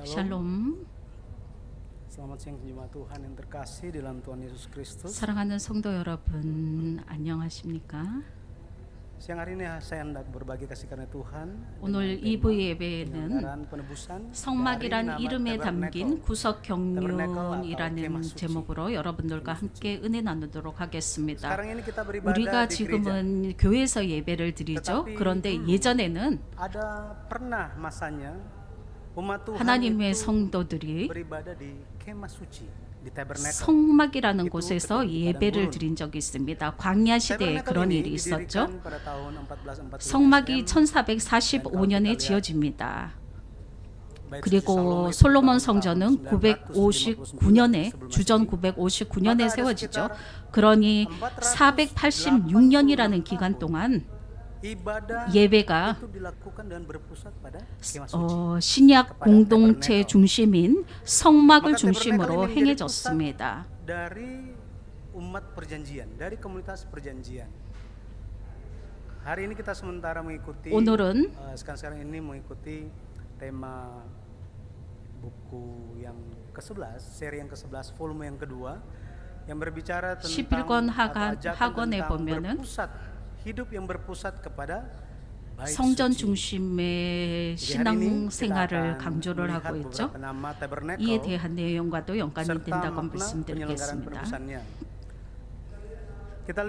샬롬. Selamat siang jemaat Tuhan yang terkasih di dalam Tuhan Yesus Kristus. 사랑하는 성도 여러분, 안녕하십니까? Siang hari ini saya hendak berbagi kasih karunia Tuhan. 오늘 2부 예배는 성막이란 이름에 담긴 구속 경륜이라는 제목으로 여러분들과 함께 은혜 나누도록 하겠습니다. 우리가 지금은 교회에서 예배를 드리죠. 그런데 예전에는 하나님의 성도들이 성막이라는 곳에서 예배를 드린 적이 있습니다. 광야 시대에 그런 일이 있었죠. 성막이 1445년에 지어집니다. 그리고 솔로몬 성전은 959년에 주전 959년에 세워지죠. 그러니 486년이라는 기간 동안 예배가 신약 공동체 중심인 성막을 중심으로 행해졌습니다. 오늘은 sekarang ini mengikuti tema buku yang ke-11, seri yang ke-11, volume yang kedua yang berbicara tentang 11권 학원에 보면은 hidup yang berpusat kepada 성전 중심의 신앙 생활을 강조를 하고 있죠. 이에 대한 내용과도 연관이 된다고 말씀드리겠습니다.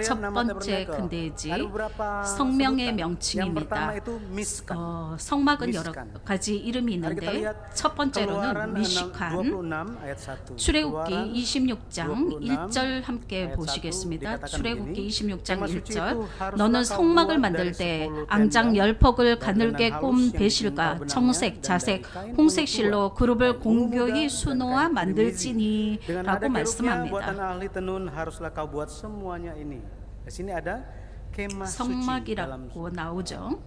첫 번째 근대지 성명의 명칭입니다. 성막은 여러 가지 이름이 있는데 첫 번째로는 미시칸. 출애굽기 26장 1절 함께 보시겠습니다. 출애굽기 26장 1절. 너는 성막을 만들 때 앙장 10폭을 가늘게 꼰 배실과 청색, 자색, 홍색 실로 그룹을 공교히 수놓아 만들지니 라고 말씀합니다. 성막이라고 나오죠.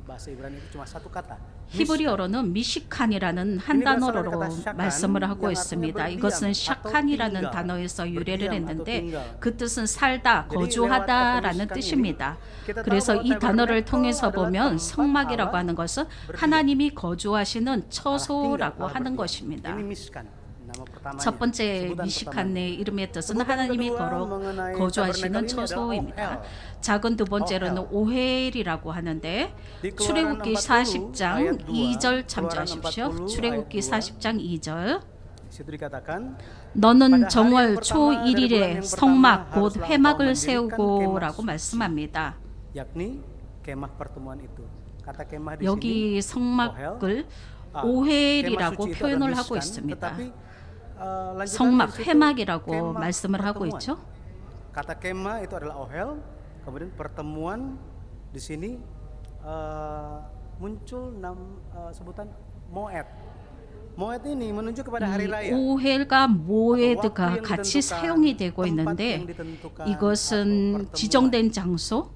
히브리어로는 미시칸이라는 한 단어로 말씀을 하고 있습니다. 이것은 샤칸이라는 단어에서 유래를 했는데 그 뜻은 살다, 거주하다라는 뜻입니다. 그래서 이 단어를 통해서 보면 성막이라고 하는 것은 하나님이 거주하시는 처소라고 하는 것입니다. 첫 번째 미시칸의 이름의 뜻은 하나님이 거주하시는 처소입니다. 작은 두 번째로는 오헬이라고 하는데 출애굽기 40장 2절 참조하십시오. 출애굽기 40장 2절. 너는 정월 초 1일에 성막 곧 회막을 세우고 라고 말씀합니다. 여기 성막을 오헬이라고 표현을 하고 있습니다. 성막, 회막이라고 말씀을 하고 있죠. Kata kemah itu adalah ohel, kemudian pertemuan di sini muncul sebutan moed. 모에드 ini menunjuk kepada hari raya. 오헬과 모에드가 같이 사용이 되고 있는데 이것은 지정된 장소,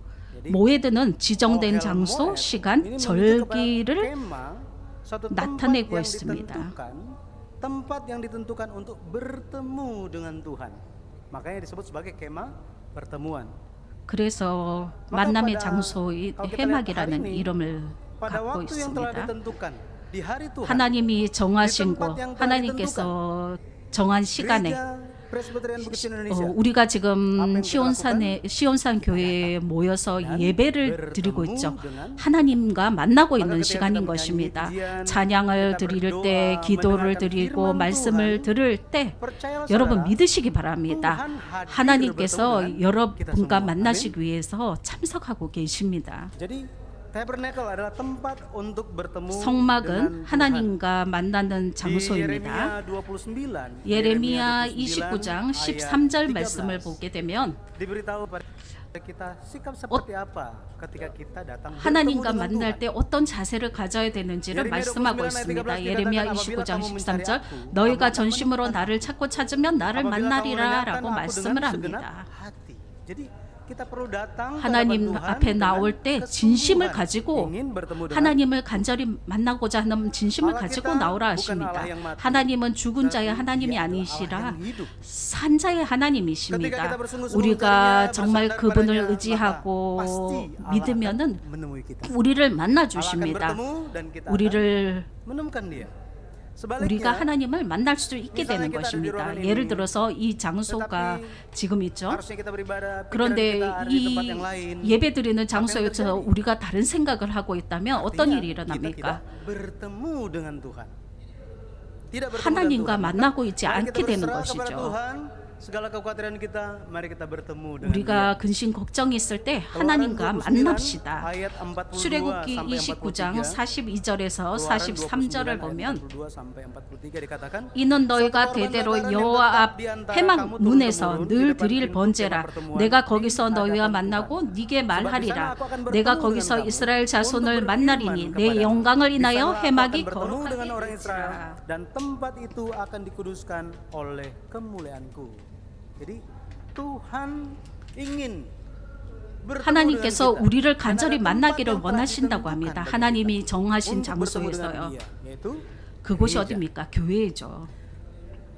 모에드는 지정된 장소, 시간, 절기를 나타내고 있습니다. tempat yang ditentukan untuk bertemu dengan Tuhan. makanya disebut sebagai kemah pertemuan. 그래서 만남의 장소인 회막이라는 이름을 갖고 있습니다. 하나님이 정하신 곳, 하나님께서 정한 시간에 우리가 지금 시온산 교회에 모여서 예배를 드리고 있죠. 하나님과 만나고 있는 시간인 것입니다. 찬양을 드릴 때, 기도를 드리고 말씀을 들을 때 여러분 믿으시기 바랍니다. 하나님께서 여러분과 만나시기 위해서 참석하고 계십니다. 성막은 하나님과 만나는 장소입니다. 예레미야 29장 13절 말씀을 보게 되면 하나님과 만날 때 어떤 자세를 가져야 되는지를 말씀하고 있습니다. 예레미야 29장 13절 너희가 전심으로 나를 찾고 찾으면 나를 만나리라 라고 말씀을 합니다. 하나님 앞에 나올 때 진심을 가지고 하나님을 간절히 만나고자 하는 진심을 가지고 나오라 하십니다. 하나님은 죽은 자의 하나님이 아니시라 산자의 하나님이십니다. 우리가 정말 그분을 의지하고 믿으면은 우리를 만나 주십니다. 우리를 우리가 하나님을 만날 수 있게 되는 것입니다. 예를 들어서 이 장소가 지금 있죠. harusnya kita beribadah, pikiran 그런데 kita ada di 이 tempat yang lain. 예배 드리는 장소에서 우리가 다른 생각을 하고 있다면 어떤 Artinya, 일이 kita 일어납니까? tidak bertemu dengan Tuhan. Tidak bertemu 하나님과 dengan Tuhan. 만나고 있지 Mari 않게 kita 되는 berserah kepada 것이죠. Tuhan, segala kekhawatiran kita, mari kita bertemu dengan 우리가 Dia. 근심 걱정이 있을 때 Keluaran 하나님과 29 만납시다. ayat 42 출애굽기 sampai 29장 43. 42절에서 Keluaran 43절을 29 보면 ayat 42 sampai 43 dikatakan, 이는 너희가 대대로 여호와 앞 해막 문에서 늘 드릴 번제라. 내가 거기서 너희와 만나고 네게 말하리라. 내가 거기서 이스라엘 자손을 만나리니 내 영광을 인하여 해막이 bertemu dengan orang 거룩하게 Israel 되리라. dan tempat itu akan dikuduskan oleh kemuliaanku. Jadi Tuhan ingin bertemu 하나님께서 dengan kita. 우리를 Dan 간절히 ada tempat 만나기를 yang telah 원하신다고 ditentukan 합니다. bagi 하나님이 kita 정하신 untuk bertemu dengan 장소에서요. Dia, yaitu 그곳이 gereja. 어디입니까? 교회죠.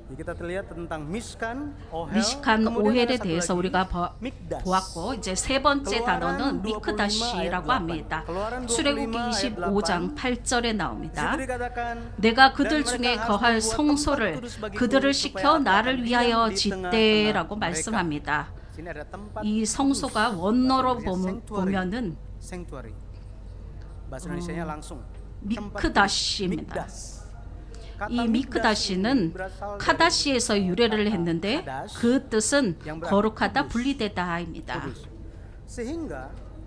Jadi kita lihat tentang Miskan, Ohel, 미식한 kemudian 오헬에 ada satu 대해서 lagi, 우리가 Mikdas. 보았고 이제 세 번째 Keluaran 단어는 25 미크다시라고 ayat 합니다. 8. Keluaran 25 출애굽기 ayat 25장 8절에 Di 나옵니다. situ dikatakan, 내가 그들 "Dan 중에 mereka harus 거할 membuat 성소를 tempat kudus bagiku 그들을 supaya 시켜 aku 나를 akan 위하여 diam di 짓되라고 tengah-tengah 말씀합니다. mereka." Sini ada tempat 이 kudus. 성소가 Bahasa 원어로 Inggrisnya 보면은 sanctuary. Bahasa Indonesianya langsung tempat 미크다시입니다. mikdas. Kata 이 mikdas ini 미크다시는 berasal dari 카다시에서 유래를 했는데 Kadas, 그 뜻은 yang berarti 거룩하다 kudus. 분리되다입니다. kudus. Sehingga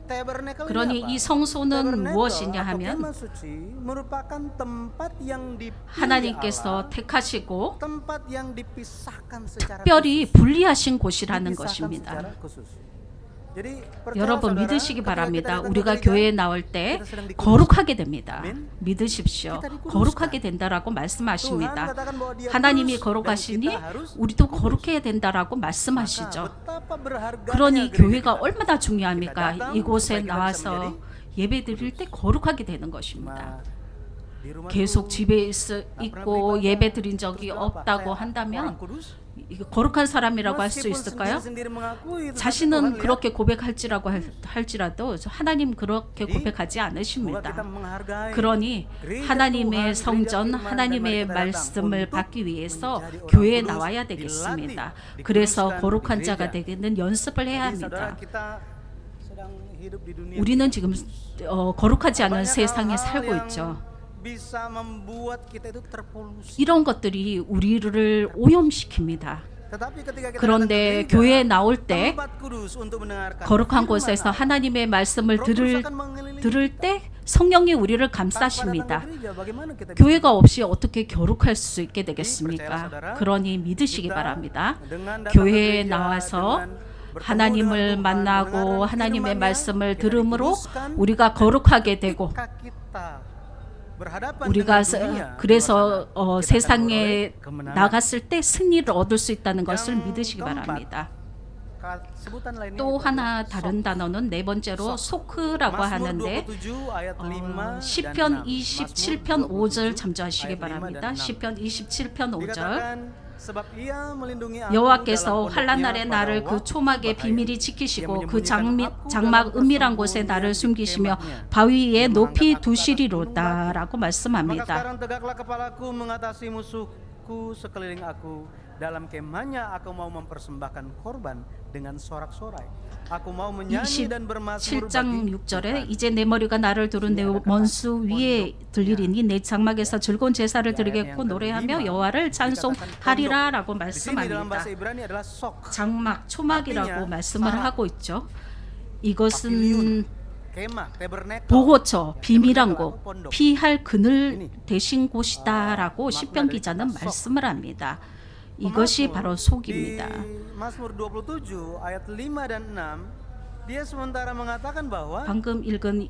tabernacle ini 그러니 apa? 이 성소는 Tabernacle 무엇이냐 atau 하면 kemah suci merupakan tempat yang dipilih 하나님께서 Allah, 택하시고 tempat yang dipisahkan secara 특별히 khusus. 분리하신 곳이라는 dipisahkan 것입니다. secara khusus. Jadi percaya 여러분 saudara, 믿으시기 ketika 바랍니다. kita datang 우리가 ke gereja, 교회에 나올 때 kita sedang dikuduskan. 거룩하게 됩니다. 아멘. 믿으십시오. kita dikuduskan. 거룩하게 된다라고 Tuhan 말씀하십니다. katakan bahwa dia 하나님이 kudus dan 거룩하시니 kita harus 우리도 거룩해야 된다라고 maka 말씀하시죠. betapa berharganya 그러니 gereja 교회가 kita. 얼마나 중요합니까? kita datang 이곳에 supaya kita bisa 나와서 menjadi 예배 드릴 때 거룩하게 되는 것입니다. Ma, di rumahku 계속 집에 nggak pernah 있고 beribadah. 예배 드린 적이 Terus kenapa? 없다고 Saya 한다면 orang kudus? 이거 거룩한 사람이라고 할 수 Meskipun 있을까요? sendiri-sendiri mengakui, tetapi Tuhan 자신은 lihat 그렇게 고백할지라도 하나님 그렇게 Jadi, 고백하지 semoga 않으십니다. kita menghargai 그러니 gereja 하나님의 Tuhan, 성전, gereja firman, dan 하나님의 mari kita datang 말씀을 untuk 받기 위해서 menjadi orang 교회에 kudus, 나와야 dilatih, 되겠습니다. dikuduskan 그래서 di 거룩한 gereja. 자가 되는 연습을 해야 Jadi, saudara, 합니다. kita sedang hidup di dunia 우리는 지금 거룩하지 않은 banyak 세상에 hal-hal 살고 yang 있죠. bisa membuat kita itu terpolusi. 이런 것들이 우리를 오염시킵니다. Tetapi ketika kita 그런데 datang ke 교회에 gereja, 나올 때 tempat kudus untuk mendengarkan 거룩한 firman 곳에서 Allah, 하나님의 말씀을 Roh Kudus akan mengelilingi 들을 kita. 때 성령이 우리를 Tanpa datang 감싸십니다. ke gereja, bagaimana kita bisa 교회가 없이 어떻게 거룩할 수 있게 percayalah, 되겠습니까? saudara, 그러니 믿으시기 kita 바랍니다. dengan datang ke 교회에 gereja, 나와서 dengan bertemu 하나님을 dengan Tuhan, 만나고 mendengarkan 하나님의 firman-Nya, 말씀을 kita 들음으로 dikuduskan, 우리가 거룩하게 되고 ketika kita berhadapan 우리가 dengan dunia, 그래서 di luar sana, kita akan 세상에 beroleh kemenangan. 나갔을 때 승리를 얻을 수 있다는 것을 Yang 믿으시기 keempat, 바랍니다. sebutan lainnya 또 itu 하나 adalah 다른 단어는 네 번째로 소크라고 Mazmur 하는데 27 ayat 5 dan 시편 6. 27편 5절 참조하시기 ayat 5 바랍니다. dan 6. 시편 27편 5절 Dikatakan, sebab ia melindungi aku 여호와께서 dalam 환난 날에 pondoknya 나를 pada 그 초막의 waktu 비밀히 bahaya. 지키시고 Ia 그 menyembunyikan aku 장막 dalam 은밀한 곳에 persembunyian 나를 di 숨기시며 kemahnya. 바위 위에 Ia 높이 mengangkat aku ke atas 두시리로다라고 gunung batu. Maka 말씀합니다. sekarang tegaklah kepalaku mengatasi musuhku sekeliling aku. Dalam kemahnya aku mau mempersembahkan korban dengan sorak-sorai. Aku mau menyanyi dan bermazmur 7장 bagi 6절에 Tuhan. 이제 내 머리가 나를 두른 내 원수 위에 들리리니 내 장막에서 즐거운 제사를 드리겠고 노래하며 여호와를 찬송하리라라고 Di sini dalam 말씀합니다. bahasa Ibrani adalah sok. 장막, 초막이라고 artinya 말씀을 sarang. 하고 있죠. 이것은 kemah, tabernacle. 보호처, 비밀한 곳, pondok. 피할 그늘 되신 곳이다라고 시편 기자는 말씀을 합니다. 이것이 바로 속입니다. Di Mazmur 27 ayat 5 dan 6 dia sementara mengatakan bahwa 방금 읽은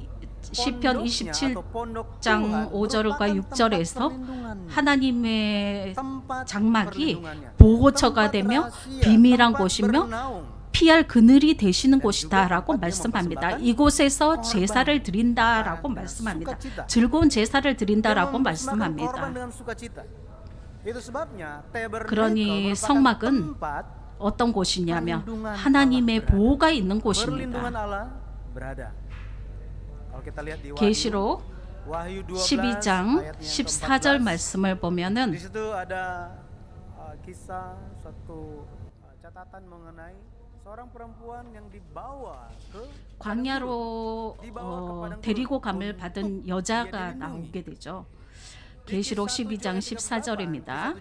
시편 pondoknya atau pondok 27장 Tuhan 5절과 merupakan 6절에서 tempat perlindungannya. 하나님의 tempat 장막이 perlindungannya. 보호처가 tempat 되며 rahasia, 비밀한 tempat 곳이며 bernaung. 피할 그늘이 되시는 Dan 곳이다라고 juga tempat dia 말씀합니다. mempersembahkan 이곳에서 korban 제사를 드린다라고 dengan 말씀합니다. sukacita. 즐거운 제사를 Dia 드린다라고 mempersembahkan korban 말씀합니다. dengan sukacita. Itu sebabnya tabernacle 그러니 merupakan 성막은 tempat 어떤 곳이냐면 perlindungan 하나님의 Allah berada. 보호가 있는 perlindungan 곳입니다. Allah berada. Kalau kita lihat di Wahyu 계시록 Wahyu 12 12장 ayat yang 14절 ke-14. 말씀을 Di 보면은 situ ada kisah satu catatan mengenai seorang perempuan yang dibawa ke 광야로 데리고 감을 받은 여자가 나오게 되죠. 계시록 12장 14절입니다.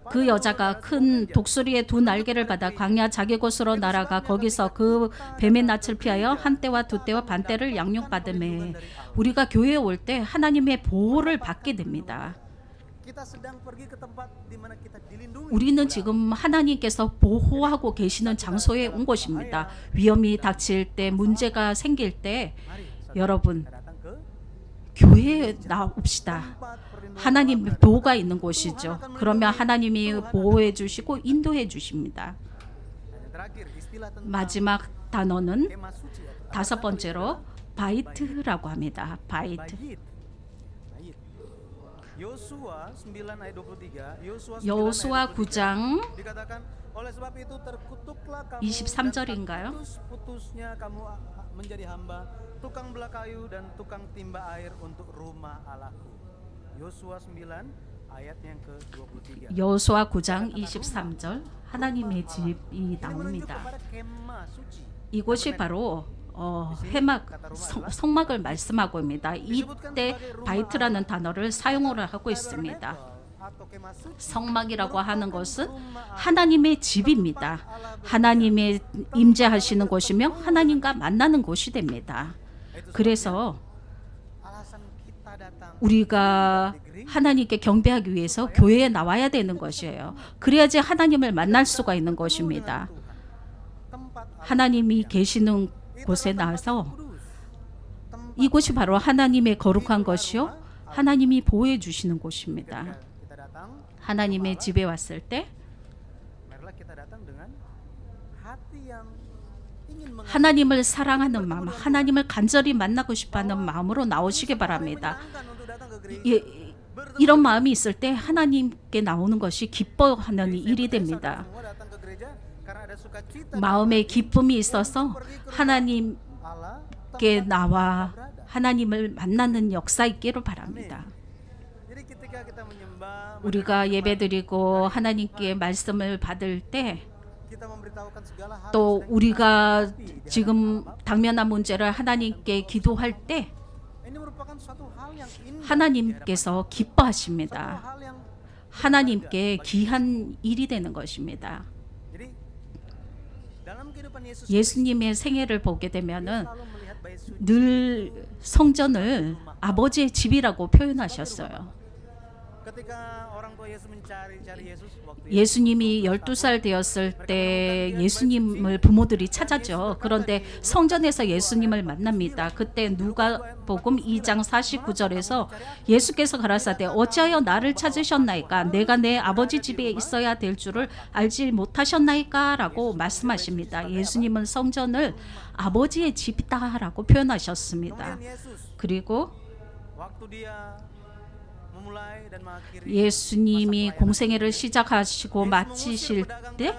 그 여자가 큰 독수리의 두 날개를 받아 광야 자기 곳으로 날아가 거기서 그 뱀의 낯을 피하여 한 때와 두 때와 반 때를 양육받음에 우리가 교회에 올 때 하나님의 보호를 받게 됩니다. 우리는 지금 하나님께서 보호하고 계시는 장소에 온 것입니다. 위험이 닥칠 때, 문제가 생길 때 여러분 교회에 나옵시다. 하나님의 보호가 있는 곳이죠. 그러면 하나님이 보호해 주시고 인도해 주십니다. 마지막 단어는 다섯 번째로 바이트라고 합니다. 바이트. 여호수아 9장 23절인가요? putusnya kamu menjadi hamba, tukang belah kayu dan tukang timba air untuk rumah Allahku. Yosua 9 ayat yang ke-23. 여호수아 9장 23절 하나님의 집이 나옵니다. 이곳이 바로 회막 성막을 말씀하고 있습니다. 이때 바이트라는 단어를 사용을 하고 있습니다. 성막이라고 하는 것은 하나님의 집입니다. 하나님의 임재하시는 곳이며 하나님과 만나는 곳이 됩니다. 그래서 우리가 하나님께 경배하기 위해서 교회에 나와야 되는 것이에요. 그래야지 하나님을 만날 수가 있는 것입니다. 하나님이 계시는 곳에 나와서 이곳이 바로 하나님의 거룩한 것이요 하나님이 보호해 주시는 곳입니다. 하나님의 집에 왔을 때 하나님을 사랑하는 마음, 하나님을 간절히 만나고 싶어하는 마음으로 나오시기 바랍니다. 이런 마음이 있을 때 하나님께 나오는 것이 기뻐하는 일이 됩니다. 마음에 기쁨이 있어서 하나님께 나와 하나님을 만나는 역사 있기를 바랍니다. 우리가 예배드리고 하나님께 말씀을 받을 때 또 우리가 지금 당면한 문제를 하나님께 기도할 때 하나님께서 기뻐하십니다. 하나님께 귀한 일이 되는 것입니다. 예수님의 생애를 보게 되면은 늘 성전을 아버지의 집이라고 표현하셨어요. 예수님이 12살 되었을 때 예수님을 부모들이 찾았죠. 그런데 성전에서 예수님을 만납니다. 그때 누가복음 2장 49절에서 예수께서 가라사대 어찌하여 나를 찾으셨나이까? 내가 내 아버지 집에 있어야 될 줄을 알지 못하셨나이까? 라고 말씀하십니다. 예수님은 성전을 아버지의 집이다라고 표현하셨습니다. 그리고 예수님이 공생애를 시작하시고 마치실 때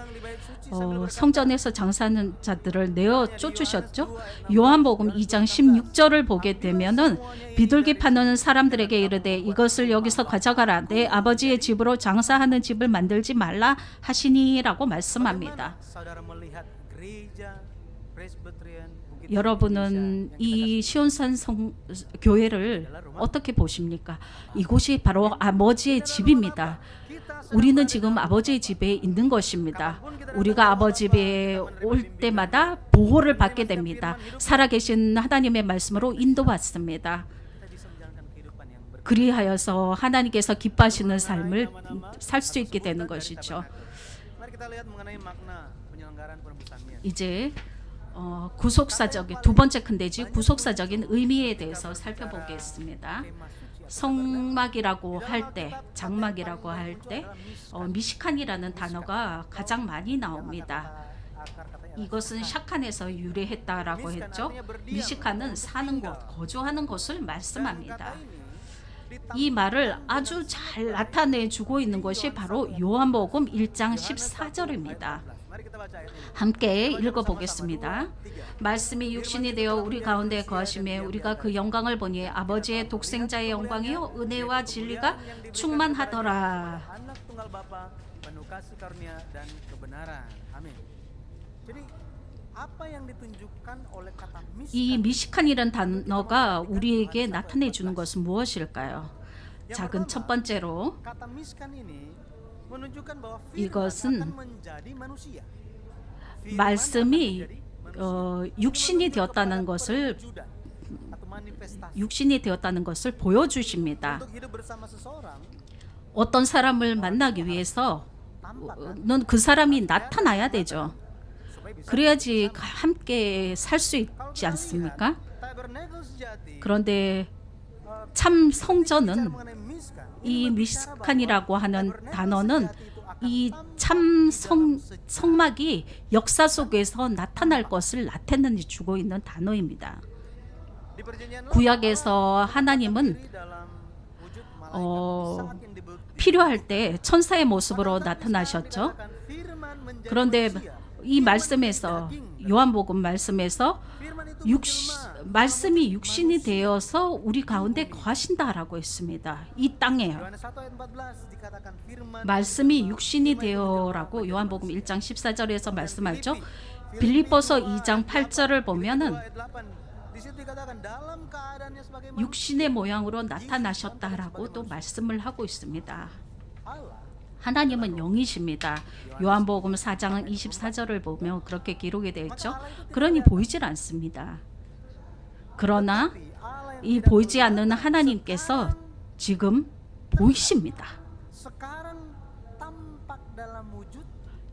성전에서 장사하는 자들을 내어 쫓으셨죠. 요한복음 2장 16절을 보게 되면은 비둘기 파는 사람들에게 이르되 이것을 여기서 가져가라. 내 아버지의 집으로 장사하는 집을 만들지 말라 하시니라고 말씀합니다. 여러분은 이 시온산 교회를 어떻게 보십니까? 이곳이 바로 아버지의 집입니다. 우리는 지금 아버지의 집에 있는 것입니다. 우리가 아버지 집에 올 때마다 보호를 받게 됩니다. 살아계신 하나님의 말씀으로 인도받습니다. 그리하여서 하나님께서 기뻐하시는 삶을 살 수 있게 되는 것이죠. 이제 구속사적인 두 번째 큰데지 구속사적인 의미에 대해서 살펴보겠습니다. 성막이라고 할 때, 장막이라고 할 때 미시칸이라는 단어가 가장 많이 나옵니다. 이것은 샤칸에서 유래했다라고 했죠. 미시칸은 사는 곳, 거주하는 곳을 말씀합니다. 이 말을 아주 잘 나타내주고 있는 것이 바로 요한복음 1장 14절입니다. Mari kita baca ayat ini. 함께 읽어보겠습니다. 말씀이 육신이 되어 우리 가운데 거하심에 우리가 그 영광을 보니 아버지의 독생자의 영광이요 은혜와 진리가 충만하더라. Anak tunggal Bapa penuh kasih karunia dan kebenaran. Amin. Jadi apa yang ditunjukkan oleh kata 이 miskan? 미식한이란 단어가 우리에게 나타내 주는 것은 무엇일까요? 작은 첫 번째로 Kata miskan ini menunjukkan bahwa 이것은 firman akan menjadi manusia. Firman 말씀이 akan menjadi manusia. 육신이 되었다는 것을 Perwujudan atau manifestasi 육신이 되었다는 것을 보여주십니다. untuk hidup bersama seseorang. 어떤 사람을 만나기 위해서는 그 사람이 나타나야 되죠. supaya bisa 그래야지 함께 살 수 있지 않습니까? tabernakel sejati. 그런데 참 bicara 성전은 mengenai miskan. 이 미스칸이라고 하는 단어는 이 참 성막이 역사 속에서 나타날 것을 나타내 주고 있는 단어입니다. Di perjanjian lama, 구약에서 하나님은 diri dalam wujud malaikat 어, di saat yang dibuktikan. 필요할 때 천사의 모습으로 나타나셨죠. Firman menjadi 그런데 manusia. 이 말씀에서 요한복음 말씀에서 Firman itu 말씀이 육신이 되어서 우리 가운데 거하신다라고 했습니다. 이 땅에요. Yohanes 1 ayat 14 dikatakan firman 말씀이 육신이 되어라고 요한복음 1장 14절에서 말씀하죠. 빌립보서 2장 8절을 보면은 ayat 8 di situ dikatakan dalam keadaannya sebagai manusia 육신의 모양으로 나타나셨다라고 또 말씀을 하고 있습니다. Allah. 하나님은 영이십니다. 요한복음 4장 24절을 보면 그렇게 기록이 되어 있죠. 그러니 보이질 않습니다. 그러나 이 보이지 않는 하나님께서 지금 보이십니다. Sekarang tampak dalam wujud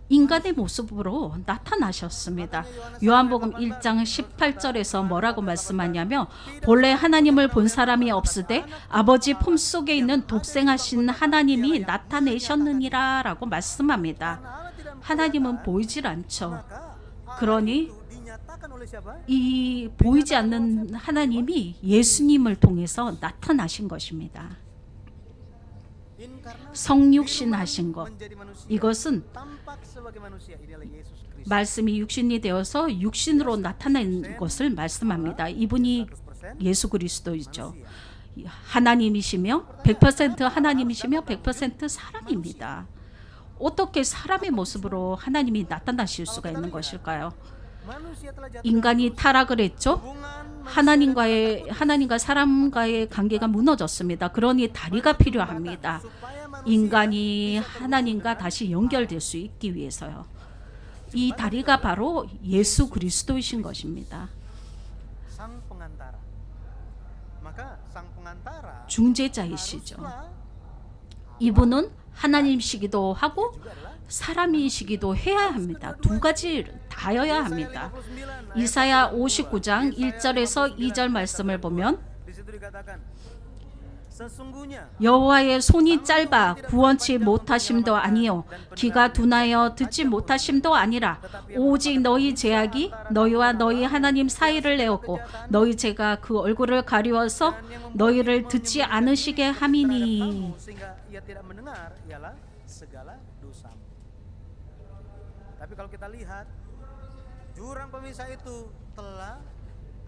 인간의 모습으로 나타나셨습니다. 요한복음 1장 18절에서 뭐라고 말씀하냐면 본래 하나님을 본 사람이 없으되 아버지 품속에 있는 독생하신 하나님이 나타내셨느니라 라고 말씀합니다. 하나님은 보이질 않죠. maka 그러니 dinyatakan oleh siapa? 이 보이지 않는 하나님이 예수님을 통해서 나타나신 것입니다. Inkarnasi 성육신 하신 것. menjadi manusia. 이것은 Tampak sebagai manusia. Inilah Yesus Kristus. 말씀이 육신이 되어서 육신으로 나타낸 것을 말씀합니다. 이분이 100% 예수 그리스도이죠. 하나님이시며 100% 하나님이시며 100% 사람입니다. 어떻게 사람의 모습으로 하나님이 나타나실 수가 있는 것일까요? manusia telah jatuh 인간이 타락을 했죠. hubungan 하나님과 사람과의 관계가 무너졌습니다. 그러니 다리가 필요합니다. supaya manusia 인간이 하나님과 다시 연결될 수 있기 위해서요. 이 다리가 바로 예수 그리스도이신 것입니다. sang pengantara. Maka sang pengantara 중재자이시죠. haruslah 이분은 하나님이시기도 하고 사람이시기도 해야 합니다. 두 가지 다여야 합니다. 이사야 59장 1절에서 2절 말씀을 보면 di situ dikatakan sesungguhnya 여호와의 손이 짧아 구원치 못하심도 아니요 귀가 둔하여 듣지 못하심도 아니라 오직 너희 죄악이 너희와 너희 하나님 사이를 내었고 너희 죄가 그 얼굴을 가리워서 너희를 듣지 않으시게 함이니. kamu sehingga ia tidak mendengar ialah segala dosamu. Tapi kalau kita lihat jurang pemisah itu telah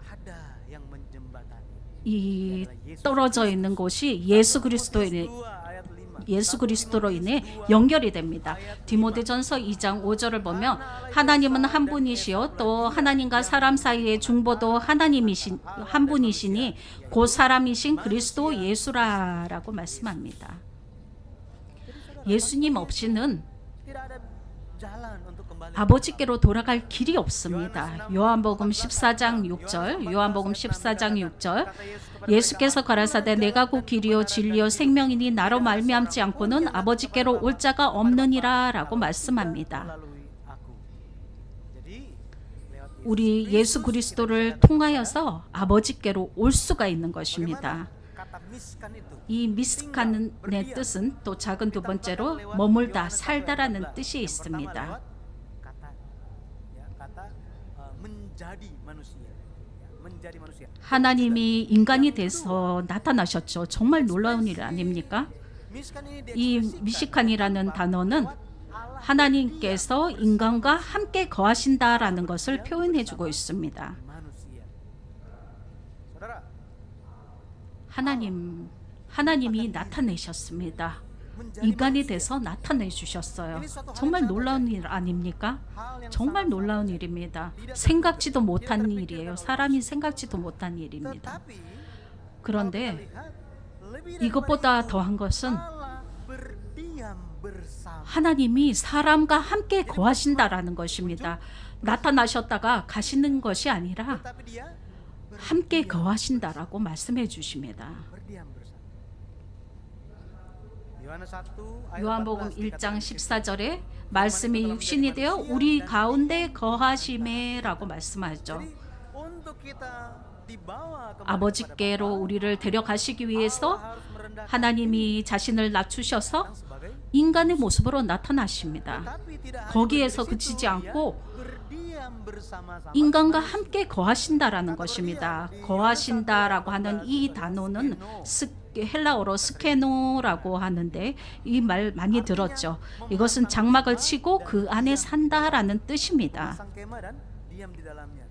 ada yang menjembatani. 이 떨어져 있는 곳이 예수 그리스도인의 2 ayat 5. 예수 그리스도로 인해 연결이 됩니다. 디모데전서 2장 5절을 보면 하나님은 한 분이시요 또 하나님과 사람 사이의 중보도 한 분이시니 곧 사람이신 그리스도 예수라라고 말씀합니다. 예수님 없이는 Tidak ada jalan untuk kembali. 아버지께로 돌아갈 길이 없습니다. 요한복음 14장 6절, 요한복음 14장 6절. 예수께서 가라사대 내가 곧 길이요 진리요 생명이니 나로 말미암지 않고는 아버지께로 올 자가 없느니라라고 말씀합니다. melalui aku. Jadi lewat 우리 예수 그리스도를 통하여서 아버지께로 올 수가 있는 것입니다. kata miskan itu 이 미스칸의 뜻은 또 작은 두 번째로 머물다, 살다라는 뜻이 있습니다. kata menjadi manusia. menjadi manusia. 하나님이 인간이 돼서 나타나셨죠. 정말 놀라운 일 아닙니까? Miskan ini 이 diekspresikan 미시칸이라는 단어는 lewat Allah 하나님께서 인간과 함께 거하신다라는 것을 표현해주고 있습니다. manusia. Saudara, 하나님이 나타내셨습니다. 인간이 돼서 나타내 주셨어요. 정말 놀라운 일 아닙니까? hal yang 정말 놀라운 일입니다. 생각지도 못한 일이에요. 사람이 생각지도 못한 일입니다. tapi 그런데 lihat lebih dari 이것보다 더한 것은 Allah berdiam bersama. 하나님이 사람과 함께 거하신다라는 것입니다. 나타나셨다가 가시는 것이 아니라 Tapi dia 함께 거하신다라고 말씀해 주십니다. berdiam bersama. Yohanes 1 ayat 요한복음 14 1장 dikatakan 14절에 말씀이 육신이 되어 우리 가운데 거하심에라고 말씀하죠. Jadi, untuk kita dibawa kembali 아버지께로 kepada Bapa, 우리를 데려가시기 위해서 Allah harus merendahkan 하나님이 자신을 낮추셔서 diri sebagai 인간의 모습으로 나타나십니다. tapi tidak hanya 거기에서 dari 그치지 situ, 않고 dia berdiam bersama-sama 인간과 함께 거하신다라는 것입니다. 거하신다라고 하는 이 단어는 헬라어로 스케노라고 하는데 이 말 많이 들었죠. 이것은 장막을 치고 그 안에 산다라는 뜻입니다. sang kemah dan diam di dalamnya.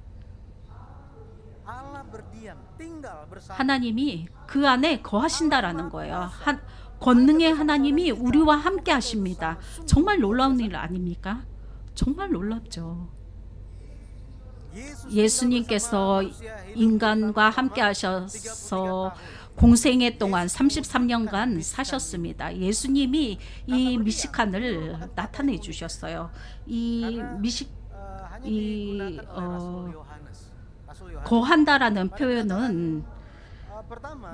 Allah berdiam, tinggal bersama. 하나님이 그 안에 거하신다라는 거예요. 권능의 하나님이 우리와 함께 하십니다. 정말 놀라운 일 아닙니까? 정말 놀랍죠. 예수님께서 인간과 함께 하셔서 공생애 동안 33년간 사셨습니다. 예수님이 이 미시칸을 나타내 주셨어요. 이 거한다라는 표현은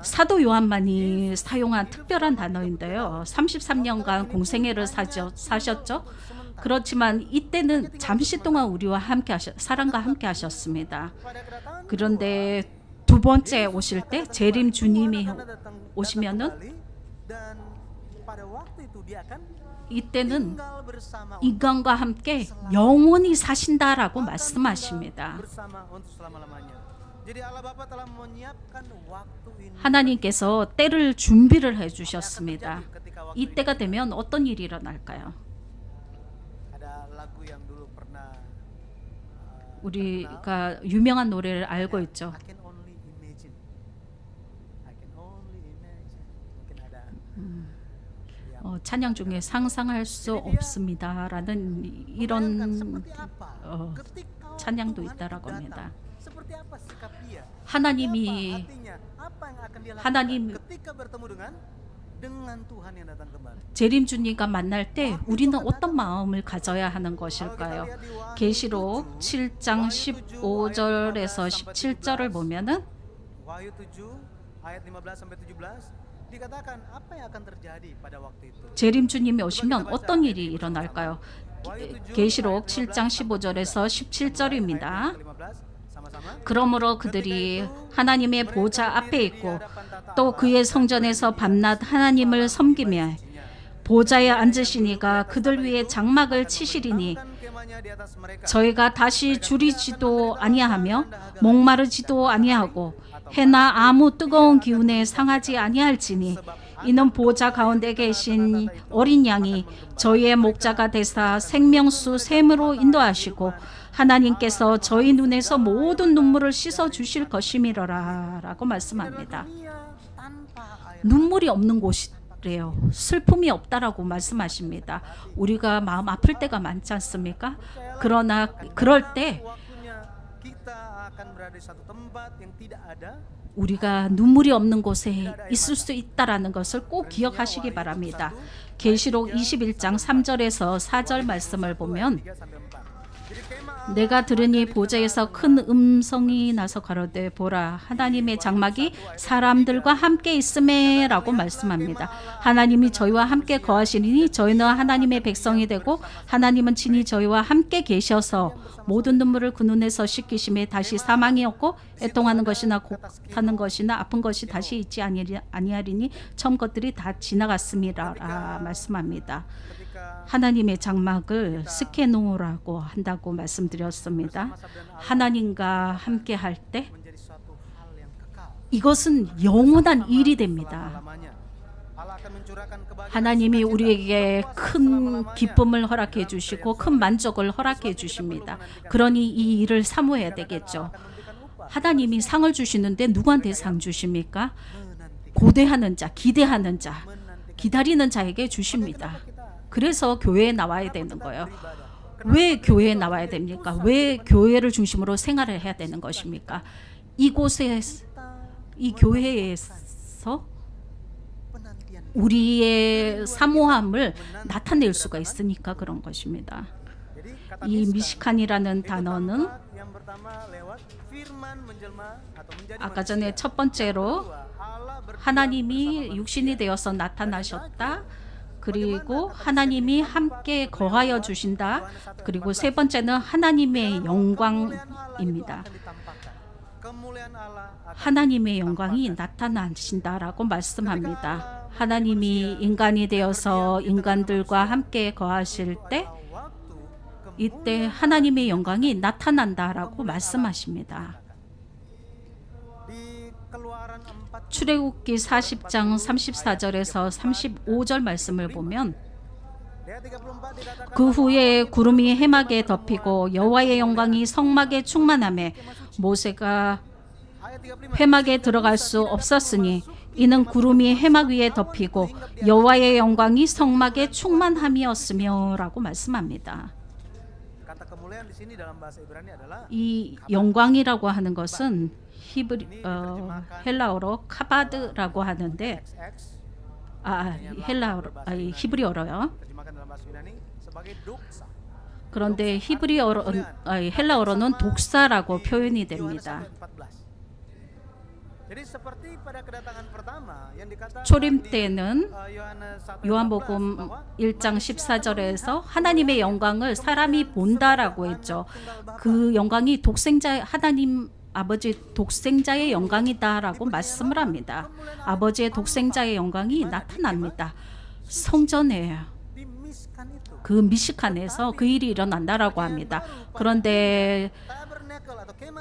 사도 요한만이 사용한 특별한 단어인데요. 33년간 공생애를 사셨죠. 그렇지만 이때는 잠시 동안 우리와 함께 사람과 함께 하셨습니다. 그런데 두 번째 오실 때 재림 주님이 오시면은 이때는 인간과 함께 영원히 사신다라고 말씀하십니다. 하나님께서 때를 준비를 해주셨습니다. 이때가 되면 어떤 일이 일어날까요? 우리가 유명한 노래를 알고 있죠. 찬양 중에 상상할 수 없습니다라는 이런 찬양도 있다라고 합니다. 하나님 재림 주님과 만날 때 우리는 어떤 마음을 가져야 하는 것일까요? 계시록 7장 15절에서 17절을 보면은 재림 주님이 오시면 어떤 일이 일어날까요? 계시록 7장 15절에서 17절입니다. 그러므로 그들이 하나님의 보좌 앞에 있고 또 그의 성전에서 밤낮 하나님을 섬기며 보좌에 앉으시니가 그들 위에 장막을 치시리니 저희가 다시 줄이지도 아니하며 목마르지도 아니하고 해나 아무 뜨거운 기운에 상하지 아니할지니 이는 보좌 가운데 계신 어린 양이 저희의 목자가 되사 생명수 샘으로 인도하시고 하나님께서 저희 눈에서 모든 눈물을 씻어 주실 것이미러라 라고 말씀합니다. 눈물이 없는 곳이래요. 슬픔이 없다라고 말씀하십니다. 우리가 마음 아플 때가 많지 않습니까? 그러나 그럴 때 우리가 눈물이 없는 곳에 있을 수 있다라는 것을 꼭 기억하시기 바랍니다. 계시록 21장 3절에서 4절 말씀을 보면 내가 들으니 보좌에서 큰 음성이 나서 가로되 보라 하나님의 장막이 사람들과 함께 있음에라고 말씀합니다. 하나님이 저희와 함께 거하시니 저희는 하나님의 백성이 되고 하나님은 친히 저희와 함께 계셔서 모든 눈물을 그 눈에서 씻기심에 다시 사망이 없고 애통하는 것이나 곡하는 것이나 아픈 것이 다시 있지 아니하리니 처음 것들이 다 지나갔음이라 말씀합니다. 하나님의 장막을 스케노라고 한다고 말씀드렸습니다. 하나님과 함께 할 때 menjadi suatu hal yang kekal. 이것은 영원한 일이 됩니다. Selama-lamanya. Allah akan mencurahkan kebahagiaan 하나님이 sukacita, 우리에게 berkuasa 큰 selama-lamanya. 기쁨을 허락해 주시고 큰 만족을 허락해 주십니다. 그러니 이 일을 사모해야 되겠죠. 하나님이 상을 주시는데 누구한테 상 주십니까? 고대하는 자, 기대하는 자, 기다리는 자에게 주십니다. 그래서 교회에 나와야 되는 거예요. 왜 교회에 나와야 됩니까? 왜 교회를 중심으로 생활을 해야 되는 것입니까? 이곳에, 이 교회에서 우리의 사모함을 나타낼 수가 있으니까 그런 것입니다. 이 미시칸이라는 단어는 아까 전에 첫 번째로 하나님이 육신이 되어서 나타나셨다. 그리고 하나님이 함께 거하여 주신다. 그리고 세 번째는 하나님의 영광입니다. 하나님의 영광이 나타나신다라고 말씀합니다. 하나님이 인간이 되어서 인간들과 함께 거하실 때 이때 하나님의 영광이 나타난다라고 말씀하십니다. 출애굽기 40장 34절에서 35절 말씀을 보면 그 후에 구름이 해막에 덮이고 여호와의 영광이 성막에 충만하매 모세가 회막에 들어갈 수 없었으니 이는 구름이 해막 위에 덮이고 여호와의 영광이 성막에 충만함이었으며라고 말씀합니다. 이 영광이라고 하는 것은 헬라어로 카바드라고 하는데 히브리어로요. 그런데 헬라어로는 독사라고 표현이 됩니다. 초림 때는 요한복음 1장 14절에서 하나님의 영광을 사람이 본다라고 했죠. 그 영광이 하나님 아버지 독생자의 영광이다라고 말씀을 합니다. 아버지의 독생자의 영광이 나타납니다. 성전에 그 미시칸에서 그 일이 일어난다라고 합니다. 그런데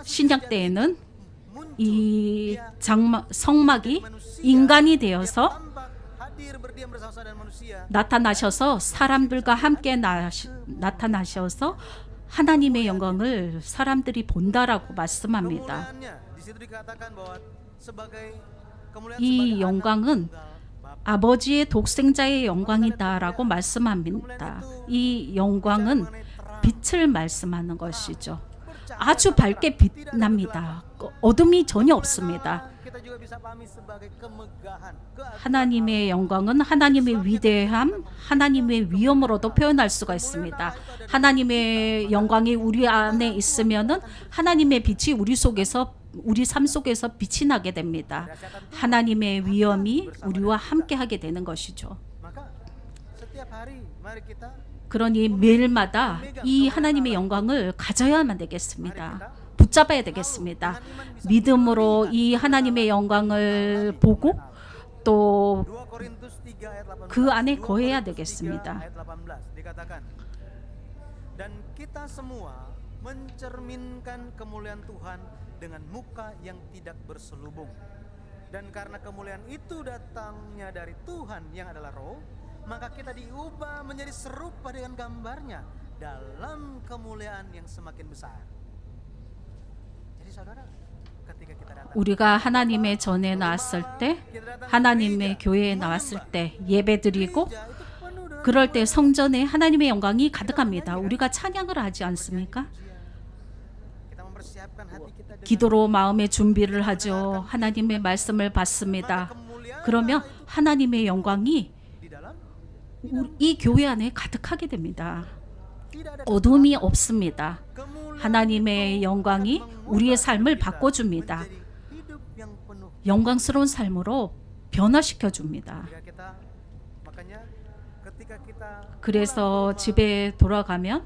신약 때에는 이 성막이 인간이 되어서 나타나셔서 사람들과 함께 나타나셔서 하나님의 영광을 사람들이 본다라고 말씀합니다. 이 영광은 아버지의 독생자의 영광이다라고 말씀합니다. 이 영광은 빛을 말씀하는 것이죠. 아주 밝게 빛납니다. 어둠이 전혀 없습니다. 하나님의 영광은 하나님의 위대함, 하나님의 위엄으로도 표현할 수가 있습니다. 하나님의 영광이 우리 안에 있으면은 하나님의 빛이 우리 삶 속에서 빛이 나게 됩니다. 하나님의 위엄이 우리와 함께하게 되는 것이죠. 그러니 매일마다 이 하나님의 영광을 가져야만 되겠습니다. 붙잡아야 되겠습니다. 믿음으로 이 하나님의 영광을 보고 또 그 안에 거해야 되겠습니다. Dan kita semua mencerminkan kemuliaan Tuhan dengan muka yang tidak berselubung. Dan karena kemuliaan itu datangnya dari Tuhan yang adalah Roh, maka kita diubah menjadi serupa dengan gambarnya dalam kemuliaan yang semakin besar. Jadi saudara, ketika kita datang 우리가 하나님의 전에 나왔을 때, 하나님의 교회에 나왔을 때 예배드리고 그럴 때 성전에 하나님의 영광이 가득합니다. 우리가 찬양을 하지 않습니까? 기도로 마음의 준비를 하죠. 하나님의 말씀을 받습니다. 그러면 하나님의 영광이 이 교회 안에 가득하게 됩니다. 어둠이 없습니다. 하나님의 영광이 우리의 삶을 바꿔줍니다. 영광스러운 삶으로 변화시켜줍니다. 그래서 집에 돌아가면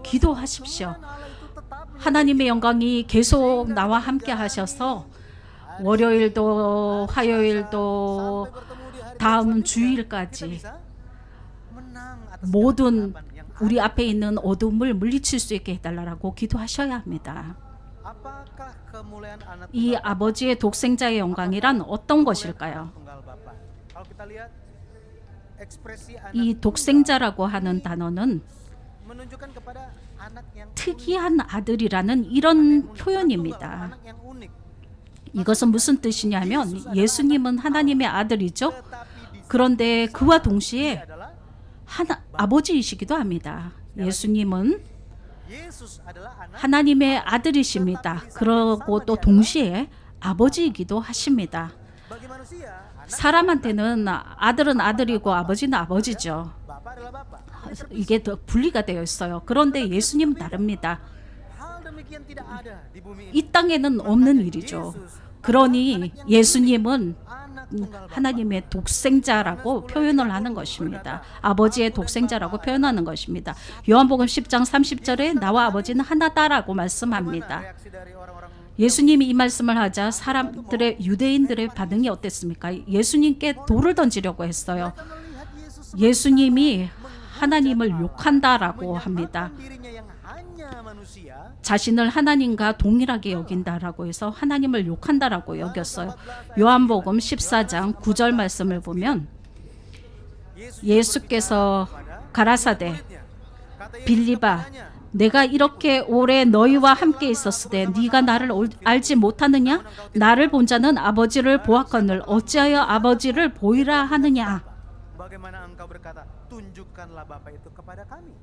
기도하십시오. 하나님의 영광이 계속 나와 함께 하셔서 월요일도 화요일도 다음 주일까지 모든 우리 앞에 있는 어둠을 물리칠 수 있게 해달라고 기도하셔야 합니다. Apakah kemuliaan anak 이 아버지의 독생자의 영광이란 어떤 것일까요? tunggal Bapa? Kalau kita lihat ekspresi anak 이 독생자라고 하는 단어는 menunjukkan kepada anak yang 특이한 아들이라는 이런 표현입니다. anak yang unik. 이것은 무슨 뜻이냐면 예수님은 하나님의 아들이죠. Tetapi di 그런데 그와 동시에 adalah 아버지이시기도 합니다. 예수님은 Yesus adalah anak 하나님의 아들이십니다. 그러고 또 동시에 아버지이기도 하십니다. bagi manusia. Anak 사람한테는 아들은 아들이고 아버지는 아버지죠. Bapa adalah Bapa. 이게 더 분리가 되어 있어요. 그런데 예수님은 다릅니다. Hal demikian tidak ada di bumi ini. 이 땅에는 없는 일이죠. 그러니 예수님은 Anak tunggal Bapa. 하나님의 독생자라고 표현을 하는 것입니다. 아버지의 독생자라고 표현하는 것입니다. 요한복음 10장 30절에 나와 아버지는 하나다라고 말씀합니다. Reaksi dari orang-orang 예수님이 이 말씀을 하자 사람들의 유대인들의 반응이 어땠습니까? 예수님께 돌을 던지려고 했어요. melihat Yesus 예수님이 하나님을 욕한다라고 합니다. dirinya yang hanya manusia. 자신을 하나님과 동일하게 여긴다라고 해서 하나님을 욕한다라고 여겼어요. 요한복음 14장 9절 말씀을 보면 예수께서 가라사대 빌립아 내가 이렇게 오래 너희와 함께 있었으되 네가 나를 알지 못하느냐? 나를 본 자는 아버지를 보았거늘 어찌하여 아버지를 보이라 하느냐? Bagaimana engkau berkata, tunjukkanlah Bapa itu kepada kami.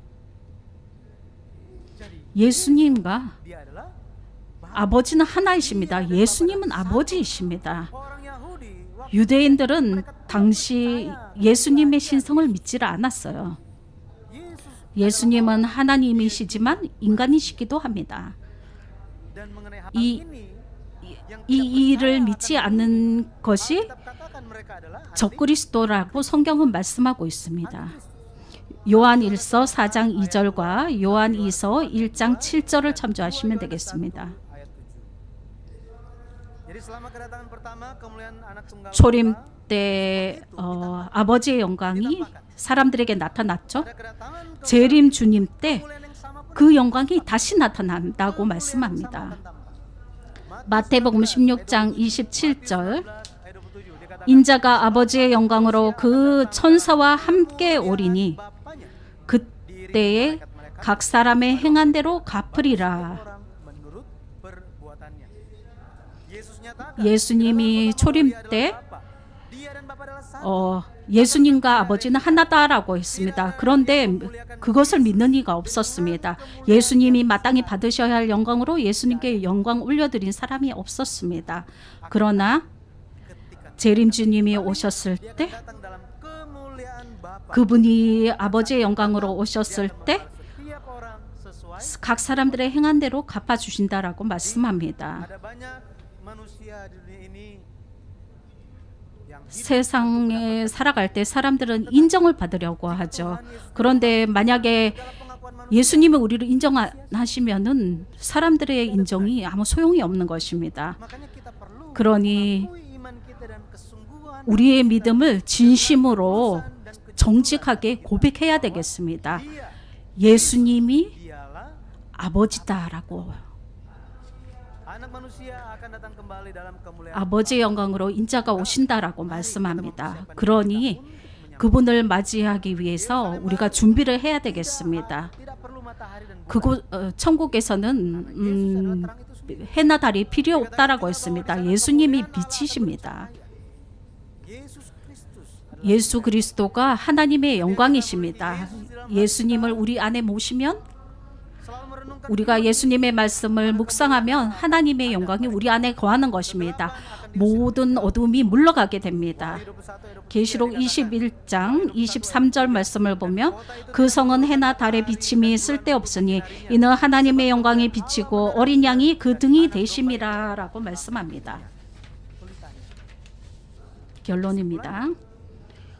Jadi 예수님과 dia adalah 아버지는 하나이십니다. 예수님은 아버지이십니다. orang Yahudi. Waktu 유대인들은 당시 예수님의 신성을 믿지를 않았어요. Yesus 예수님은 하나님이시지만 인간이시기도 합니다. dan mengenai hal 이, ini yang 이 일을 믿지 않는 것이 tetap katakan mereka adalah 적그리스도라고 성경은 말씀하고 있습니다. 요한 1서 4장 2절과 요한 2서 1장 7절을 참조하시면 되겠습니다. ayat 7. Jadi selama kedatangan pertama kemuliaan anak tunggal 초림 때 아버지의 영광이 사람들에게 나타났죠. pada kedatangan 재림 주님 때 kemuliaan yang sama pun 그 영광이 다시 나타난다고 말씀합니다. 마태복음 16장 27절 ayat 27 dia katakan 인자가 아버지의 영광으로 그 천사와 함께 오리니 Bapanya 그때에 각 사람의 행한 대로 갚으리라. orang menurut perbuatannya. Yesus nyatakan 예수님이 초림 때 dia dan Bapa adalah satu. 예수님과 아버지는 하나다라고 했습니다. 그런데 그것을 믿는 이가 없었습니다. 예수님이 마땅히 받으셔야 할 영광으로 예수님께 영광 올려드린 사람이 없었습니다. 그러나 재림주님이 오셨을 때 Datang dalam kemuliaan Bapa. 그분이 아버지의 영광으로 오셨을 때 Setiap orang sesuai. 각 사람들의 행한 대로 갚아주신다라고 말씀합니다. Ada banyak manusia di dunia ini yang 세상에 살아갈 때 사람들은 인정을 받으려고 하죠. 그런데 만약에 예수님이 우리를 인정하시면은 사람들의 인정이 아무 소용이 없는 것입니다. makanya kita perlu 그러니 mengakui iman kita dan kesungguhan 우리의 믿음을 진심으로 정직하게 고백해야 되겠습니다. dia. 예수님이 Dialah 아버지다라고 anak manusia akan datang kembali dalam kemuliaan. 아버지의 영광으로 인자가 오신다라고 말씀합니다. 그러니 그분을 맞이하기 위해서 우리가 준비를 해야 되겠습니다. Tidak perlu matahari dan bulan. 그곳 천국에서는 해나 달이 필요 없다라고 했습니다. 예수님이 빛이십니다. Yesus Kristus 예수 그리스도가 하나님의 영광이십니다. 예수님을 우리 안에 모시면 selalu merenungkan 우리가 예수님의 말씀을 묵상하면 하나님의 영광이 우리 안에 거하는 것입니다. 모든 어둠이 물러가게 됩니다. 계시록 21장 23절 말씀을 보면 그 성은 해나 달의 비침이 쓸데없으니 이는 하나님의 영광이 비치고 어린 양이 그 등이 되심이라라고 말씀합니다. 결론입니다.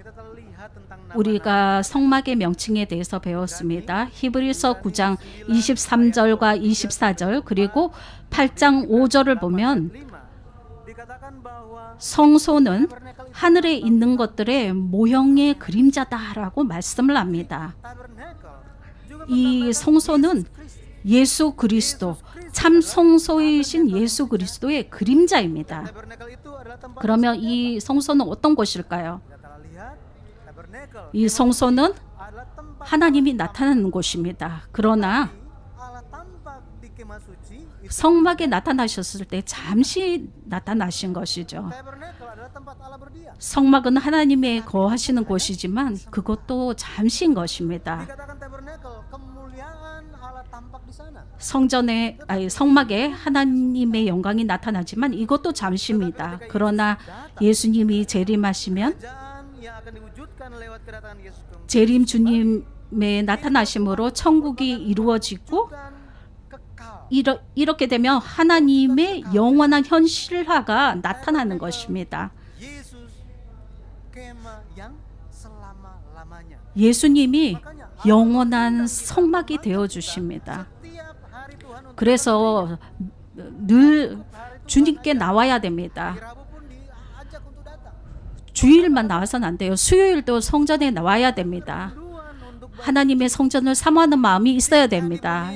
kita telah lihat tentang nama 우리가 성막의 명칭에 대해서 배웠습니다. 히브리서 9장 23절과 24절 그리고 8장 5절을 보면 5 dikatakan bahwa 성소는 하늘에 있는 것들의 모형의 그림자다라고 말씀을 합니다. tabernakel juga 이 성소는 예수 그리스도, 참 성소이신 예수 그리스도의 그림자입니다. Tabernakel itu adalah tempat 그러면 이 성소는 어떤 곳일까요? kita telah lihat. Tabernakel 이 성소는 adalah tempat 하나님이 나타나는 곳입니다. 그러나 Allah tampak di kemah suci. 성막에 나타나셨을 때 잠시 나타나신 것이죠. Tabernakel adalah tempat Allah berdiam. 성막은 하나님의 거하시는 곳이지만 그것도 잠시인 것입니다. Dikatakan tabernakel, kemuliaan Allah tampak di sana. 성막에 하나님의 영광이 나타나지만 이것도 잠시입니다. 그러나 예수님이 재림하시면 Kerajaan yang akan diwujudkan lewat kedatangan Yesus kembali 재림 주님의 나타나심으로 천국이 이루어지고 kekal. 이렇게 되면 하나님의 영원한 현실화가 나타나는 것입니다. Yesus kemah yang selama-lamanya. 예수님이 영원한 성막이 되어 주십니다. Tiap hari Tuhan untuk 그래서 늘 주님께 나와야 됩니다. Rabu pun diajak untuk datang. 주일만 나와서는 안 돼요. 수요일도 성전에 나와야 됩니다. Tuhan untuk 하나님의 성전을 사모하는 마음이 있어야 됩니다.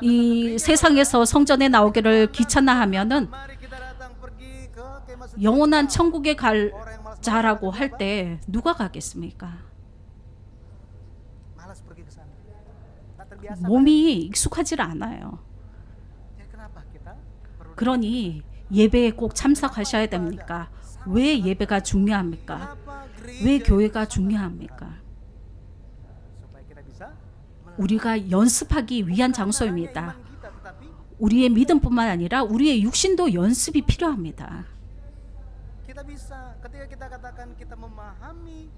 이 세상에서 성전에 나오기를 귀찮아하면은 mari kita datang pergi ke kemah suci. 영원한 천국에 갈 Orang yang malas 자라고 할 때 누가 가겠습니까? pergi ke sana. Tak terbiasa. 몸이 익숙하지 않아요. Ya, kenapa kita perlu 그러니 예배에 꼭 참석하셔야 됩니까? 왜 예배가 중요합니까? kenapa 왜 gereja 교회가 중요합니까? supaya kita bisa 우리가 연습하기 위한 장소입니다. iman kita tetapi 우리의 믿음뿐만 아니라 우리의 육신도 연습이 필요합니다. kita bisa ketika kita katakan kita memahami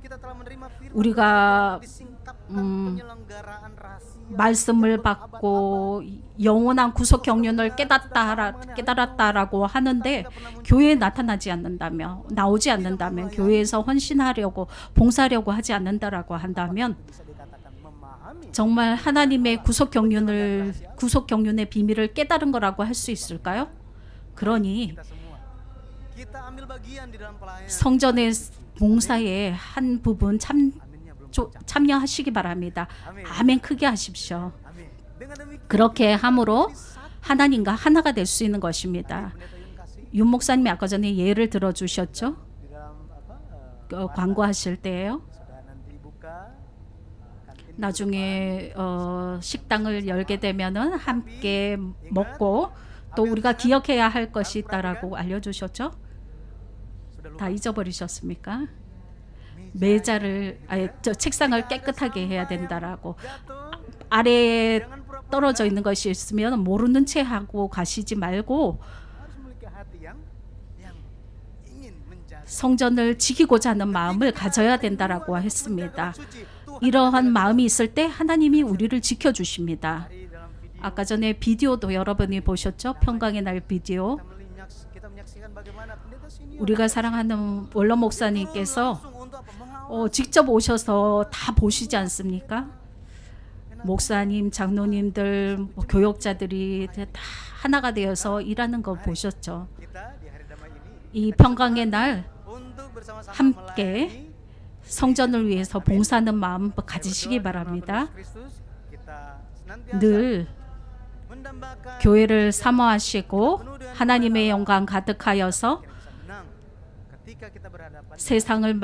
kita telah menerima firman 우리가 disingkapkan penyelenggaraan rahasia 말씀을 받고 영원한 구속 경륜을 깨달았다라고 하는데 교회에 나타나지 않는다면, 나오지 않는다면, 교회에서 헌신하려고 봉사하려고 하지 않는다라고 한다면 bisa dikatakan memahami 정말 하나님의 구속 경륜의 비밀을 깨달은 거라고 할 수 있을까요? 그러니 kita semua kita ambil bagian di dalam pelayanan. 성전의 봉사의 한 부분 Aminnya belum. 참여하시기 바랍니다. 아멘 크게 하십시오. Amin. Dengan demikian 그렇게 함으로 하나님과 하나가 될 수 있는 것입니다. Pendeta Yun kasih 윤 목사님이 아까 전에 예를 들어주셨죠? di dalam apa 광고하실 때예요. sudah nanti buka kantin 나중에 식당을 열게 되면은 함께 먹고 또 우리가 기억해야 할 것이 있다라고 알려주셨죠? sudah lupa 다 잊어버리셨습니까? 책상을 깨끗하게 해야 된다라고. jatuh 아래에 jangan pura-pura 떨어져 있는 것이 있으면 모르는 채 하고 가시지 말고 harus memiliki hati yang ingin menjaga 성전을 지키고자 하는 마음을 가져야 된다라고 했습니다. suci. Tuhan 이러한 마음이 있을 때 하나님이 우리를 지켜주십니다. di dalam video 아까 전에 비디오도 여러분이 보셨죠? 평강의 날 비디오. kita menyaksikan bagaimana pendeta senior 우리가 사랑하는 원로 목사님께서 langsung untuk apa mengawal 직접 오셔서 다 보시지 않습니까? 목사님, 장로님들, 교역자들이 다 하나가 되어서 일하는 거 보셨죠? kita di hari damai ini 이 평강의 날 untuk bersama-sama 함께 melayani 성전을 위해서 봉사하는 마음 가지시기 바랍니다. Kristus. Kita senantiasa 늘 mendambakan 교회를 사모하시고 하나님의 영광 가득하여서 menang ketika kita berhadapan. 세상을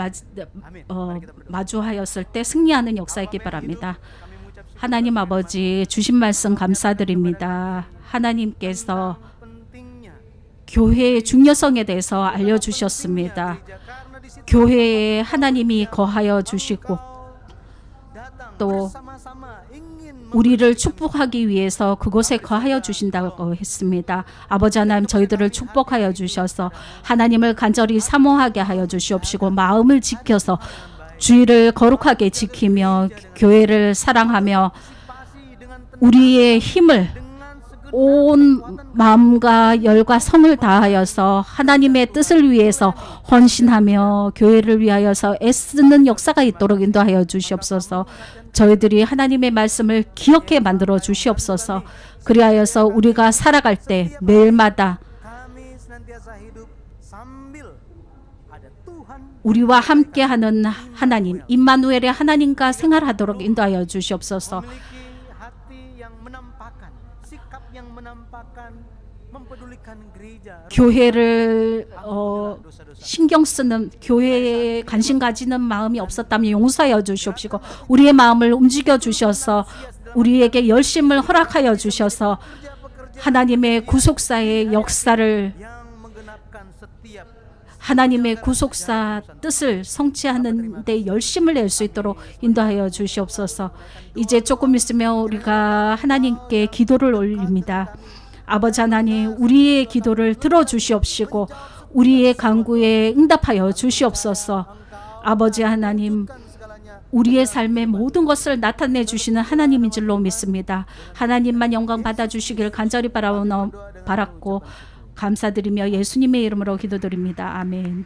마주하였을 때 승리하는 역사이기 바랍니다. Kami mengucap syukur 하나님 아버지 주신 말씀 감사드립니다. 하나님께서 pentingnya 교회의 중요성에 대해서 알려주셨습니다. gereja, karena di situ 교회에 하나님이 거하여 주시고 datang 또 bersama-sama ingin 우리를 축복하기 위해서 그곳에 거하여 주신다고 했습니다. 아버지 하나님 저희들을 축복하여 주셔서 하나님을 간절히 사모하게 하여 주시옵시고 마음을 지켜서 주의를 거룩하게 지키며 교회를 사랑하며 partisipasi dengan tenang 우리의 힘을 dengan segenap 온 마음과 열과 성을 다하여서 하나님의 뜻을 위해서 헌신하며 교회를 위하여서 애쓰는 역사가 있도록 인도하여 주시옵소서. 저희들이 하나님의 말씀을 기억해 만들어 주시옵소서. 그리하여서 우리가 살아갈 때 매일마다 kami senantiasa hidup sambil ada Tuhan 우리와 함께하는 하나님, 임마누엘의 하나님과 생활하도록 인도하여 주시옵소서. memiliki hati yang menampakkan, sikap yang menampakkan, mempedulikan gereja, 교회를 신경 쓰는, 교회에 관심 가지는 마음이 없었다면 용서하여 주시옵시고, 우리의 마음을 움직여 주셔서 우리에게 열심을 허락하여 주셔서 하나님의 구속사의 역사를, yang menggenapkan setiap 하나님의 구속사 뜻을 성취하는 데 열심을 낼 수 있도록 인도하여 주시옵소서. 이제 조금 있으면 우리가 하나님께 기도를 올립니다. 아버지 하나님, 우리의 기도를 들어주시옵시고 우리의 간구에 응답하여 주시옵소서. 아버지 하나님, 우리의 삶의 모든 것을 나타내 주시는 하나님인 줄로 믿습니다. 하나님만 영광 받아주시길 간절히 바랐고 감사드리며 예수님의 이름으로 기도드립니다. 아멘.